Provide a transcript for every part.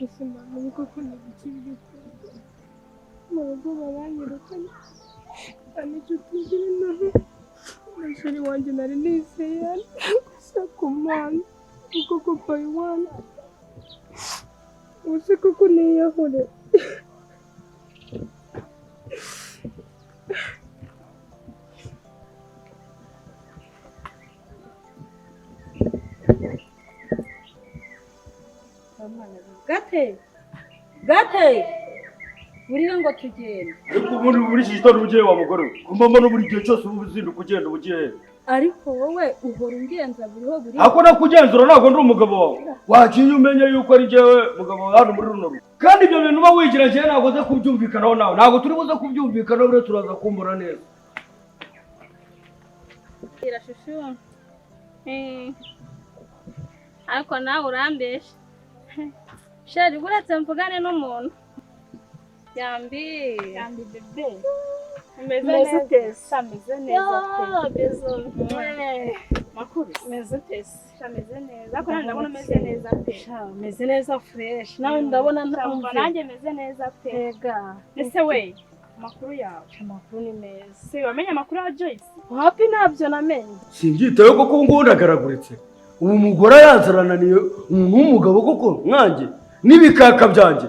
Ubuzima nubwo kuna bikiri nubwo baranyirukanye nicyo tugire naho amashuri wanjye nari nizeye gusa ku mwana kuko papa iwana uzi kuko niyahure Gate buriho ngo tugende muri iki gitondo ugiye wa mugore kumbamo no buri gihe cyose ubuzinduka ugenda ugiye ariko wowe uhora ungenza buriho ako nakugenzura ntabwo ndi umugabo wawe wagiye umenya yuko ari jewe mugabo wawe hano muri runo rugo kandi ibyo bintu uba wigira njyewe ntabwo uza kubyumvikanaho nawe ntabwo turi buze kubyumvikanaho buriya turaza kumbura neza irashushu ariko nawe urambeshe sheri buretse mvugane n'umuntu Yambi bebe meze tesa meze neza bezo makuru meze tesa shameze neza ariko ndabona meze neza pe meze neza fresh nawe ndabona ndumva nanjye meze neza pe ega ese we makuru yawe amakuru ni meza se wamenye amakuru ya Joyce happy ntabyo namenye simbyitaye koko ngo ndagaraguritse ubu mugore yanzarananiye umuntu w'umugabo koko mwanjye n'ibikaka byanjye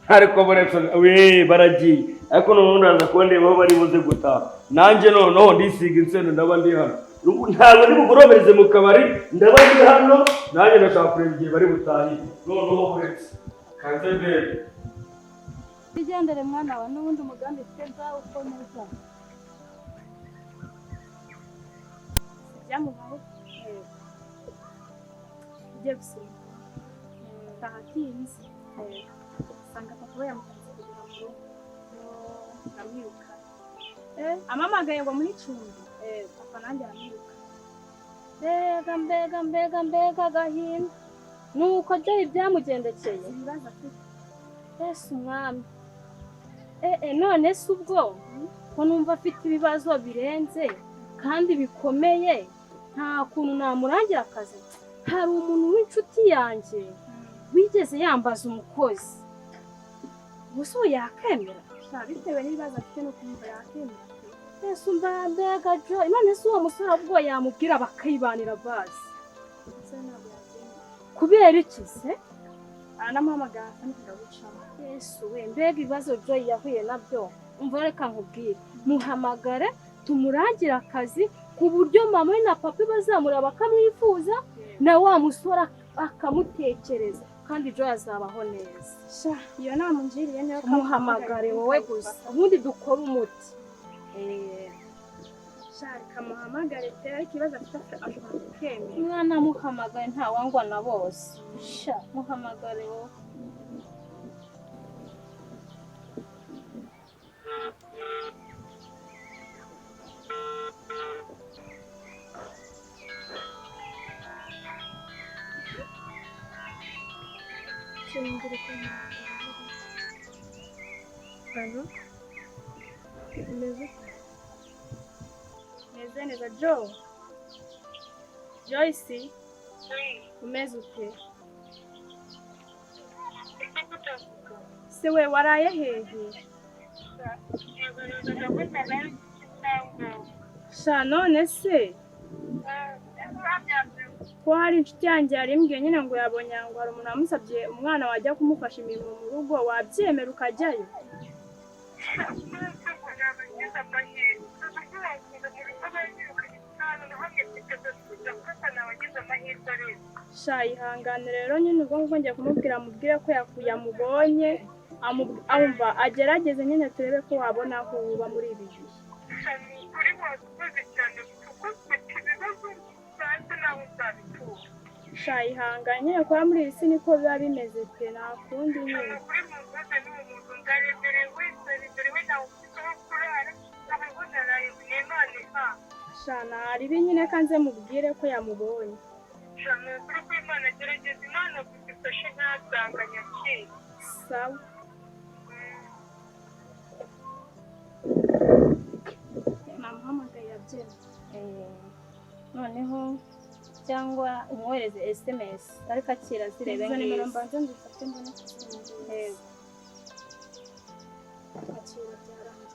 ariko buretse we baragiye ariko none ndaza kubondebaho bari buze gutaha nanjye noneho ndisiga inseno ndaba ndi hano ntabwo ndi bugorobereze mu kabari ndaba ndi hano nanjye ndashaka kureba igihe bari butahe noneho buretse kanze mbere igendere mwana wa n'ubundi umugambi ufite nzawe ukomeza byamubaho ugiye gusenga tahatinze usanga papa yamutanze kugira ngo amwiruka amamagaye ngo muri cumbi papa nanjye aramwiruka mbega agahinda nuko byari byamugendekeye ibibazo afite ese umwami none se ubwo ko numva afite ibibazo birenze kandi bikomeye nta kuntu namurangira akazi hari umuntu w'inshuti yanjye wigeze yambaza umukozi gusa ubu yakemera bitewe n'ibibazo afite no kumva yakemera ese umva mbega jo none se uwo musore ubwo yamubwira bakayibanira bazi kubera iki se aranamuhamagara nikagucamo yesu we mbega ibibazo jo yahuye nabyo umva reka nkubwire muhamagare tumurangire akazi ku buryo mama we na papa bazamura bakamwifuza na wa musore akamutekereza kandi jo azabaho neza iyo nama ngiriye niyo muhamagare wowe gusa ubundi dukora umuti kamuhamagare rero ikibazo afite ashobora gukemera umwana muhamagare ntawangwa na bose muhamagare wowe meze neza Joyce umeze ute se we waraye hehe sha none se ko hari inshuti yanjye yarimbwiye nyine ngo yabonye ngo hari umuntu wamusabye umwana wajya kumufasha imirimo mu rugo wabyemera ukajyayo sha ihangane rero nyine ubwo ngubwo ngiye kumubwira amubwire ko yamubonye amumva agerageze nyine turebe ko wabona aho uba muri ibi bihe sha ihangane nyine kuba muri iyi si niko biba bimeze pe nta kundi nyine sha naribi nyine kanze mubwire ko yamubonye sawa namuhamagaye yabyemeye noneho cyangwa umwohereze SMS ariko akira zirebe izo nimero ngizo. mbanza nzifate mbone kuzungura. Yego. Akira byarangiye.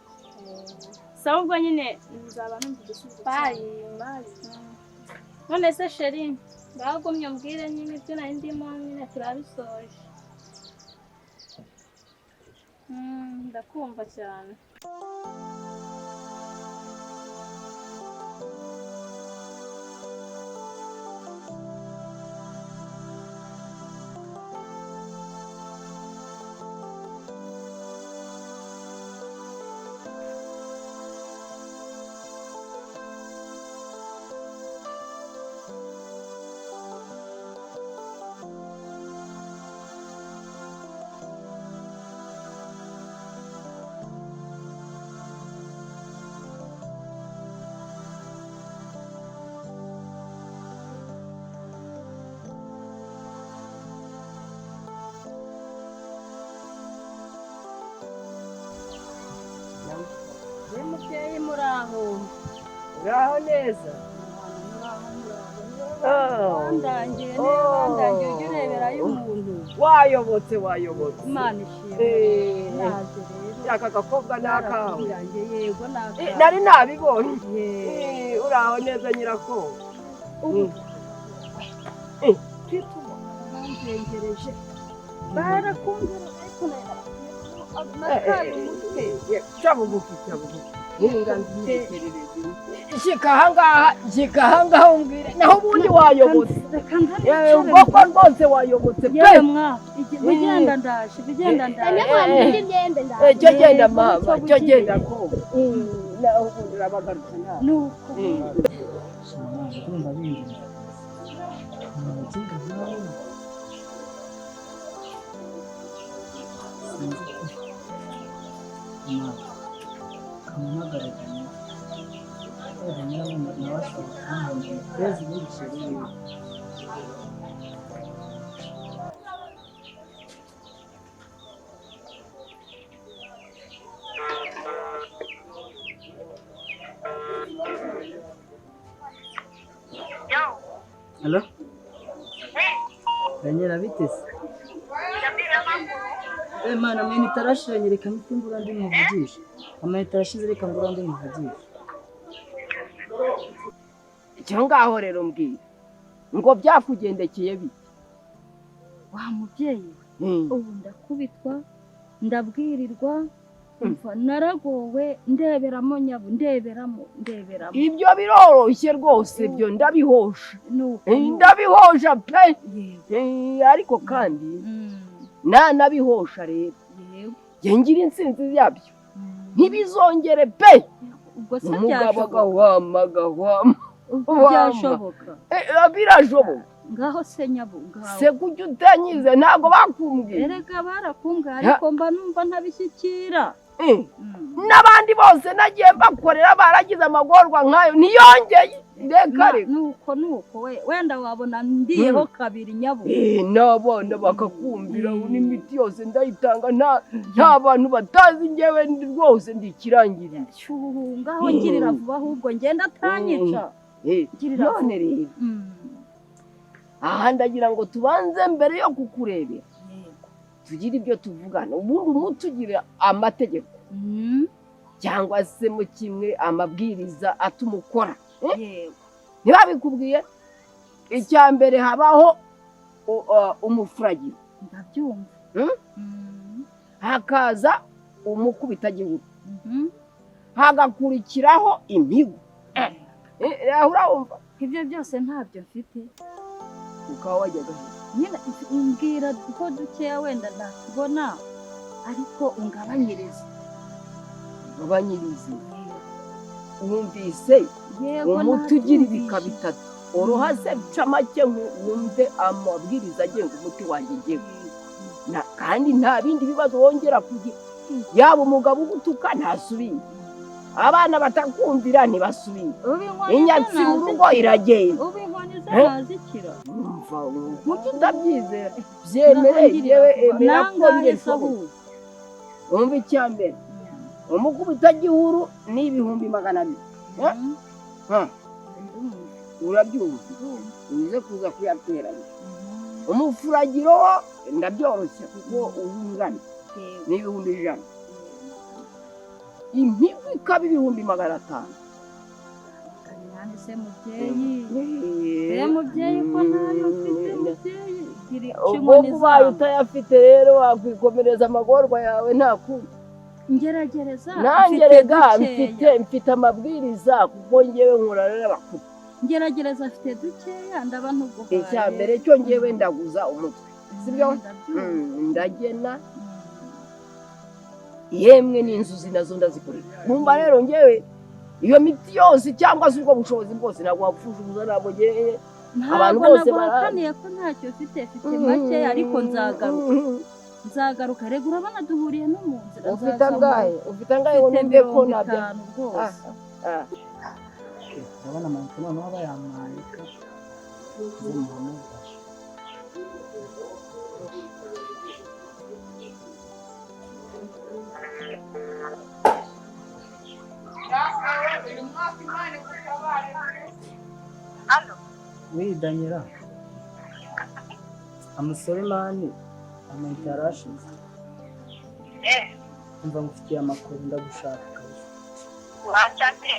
Sawa ubwo nyine nzaba numva igisubizo. Bye. None se sheri bagumye umbwire nyine ibyo nari ndimo nyine turabisoje. Ndakumva cyane. Mubyeyi muraho. Uraho neza. Wandangiye niba wandangiye ujya ureberayo umuntu. Wayobotse. Imana ishimwe. Naje rero. Aka gakobwa ni akawe. Yego nakawe. Nari nabibonye. Uraho neza nyirako. Twituma banzengereje. Barakumbura ariko Chabugufi. Shika ahangaha umbwire naho ubundi wayobotse. Ubwoko rwose wayobotse pe. bigenda ndaje. Cyo genda mama, cyo genda ko. Naho ubundi urabagarutse nawe. Nuko. Halo? Daniela bitese? Mana mwe nitarashiranye reka mfungura ndi muvugisha. Amayita yashize reka ngura ndi muvugisha. Cyo ngaho rero mbwira. Ngo byakugendekeye bite? Wa mubyeyi ubu ndakubitwa ndabwirirwa umva naragowe ndeberamo nyabu ndeberamo. Ibyo biroroshye rwose byo ndabihosha. Nuko Ndabihosha pe. Ariko kandi nabihosha rero. Yego. Ngira insinzi yabyo. Ntibizongere pe. Ubwo se Umugabo byashoboka. gahwama. Byashoboka. Birashoboka. Ngaho se nyabu ngaho. Se kujya utanyize ntago bakumbwiye. Erega barakumbwira ariko mba numva ntabishyikira. N'abandi bose nagiye bakorera baragize amagorwa nkayo ntiyongeye. Reka Nuko wenda wabona ndiyeho kabiri nyabu. N'abana bakakumbira n'imiti yose ndayitanga nta bantu batazi njyewe rwose ndikirangirira. Ngaho ngirira vuba ahubwo ngenda atanyica. None rero aha ndagira ngo tubanze mbere yo kukurebera tugire ibyo tuvugana ubundi umutugira amategeko cyangwa se mu kimwe amabwiriza atuma ukora. Ntibabikubwiye icya mbere habaho umufuragiro. Ndabyumva. Hakaza umukubitagihugu. Hagakurikiraho imigo. Urumva ibyo byose ntabyo mfite. ukaba wajyaga nyine mbwira ko dukeya wenda ntakubona ariko ungabanyirize. Wumvise umuti ugira ibika bitatu uruhase bica make wumve amabwiriza agenga umuti wanjye ngewe kandi nta bindi bibazo wongera kugira. Yaba umugabo ugutuka ntasubiye, abana batakumvira ntibasubiye, inyatsi mu rugo iragenda. ubu inkoni zazikira kuki utabyizera byemere yewe emera ko byeshoboye. Wumva icya mbere umukubita gihuru ni 200,000. urabyumva uze kuza kuyateranya umufuragiro ndabyoroshye kuko ungana n'ibihumbi 100 impigu ikaba 500. kandi se mubyeyi ko ntayo mfite mubyeyi ubwo kubaye utayafite rero wakwikomereza amagorwa yawe nta kundi ngeragereza nanjye rega mfite amabwiriza kuko ngewe nkura rero bakuru ngeragereza afite dukeya ndaba ntuguhaye icya mbere cyo ngewe ndaguza umutwe sibyo ndagena yemwe n'inzuzi nazo ndazikorera numva rero ngewe iyo miti yose cyangwa se ubwo bushobozi bwose ntabwo wapfusha ubuza ntabwo ngewe abantu bose barahaniye ko ntacyo ufite make ariko nzagaruka rega urabona duhuriye no mu nzira ufite angahe wumve ko nabyo ndabona amantu noneho bayamanika Oui, Daniela. Amusore mani amayinite yarashize. Umva ngufitiye amakuru ndagushaka kabisa. Wacate.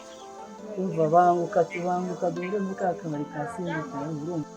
Umva banguka dunge muri ka kamari ka sinzi urumva.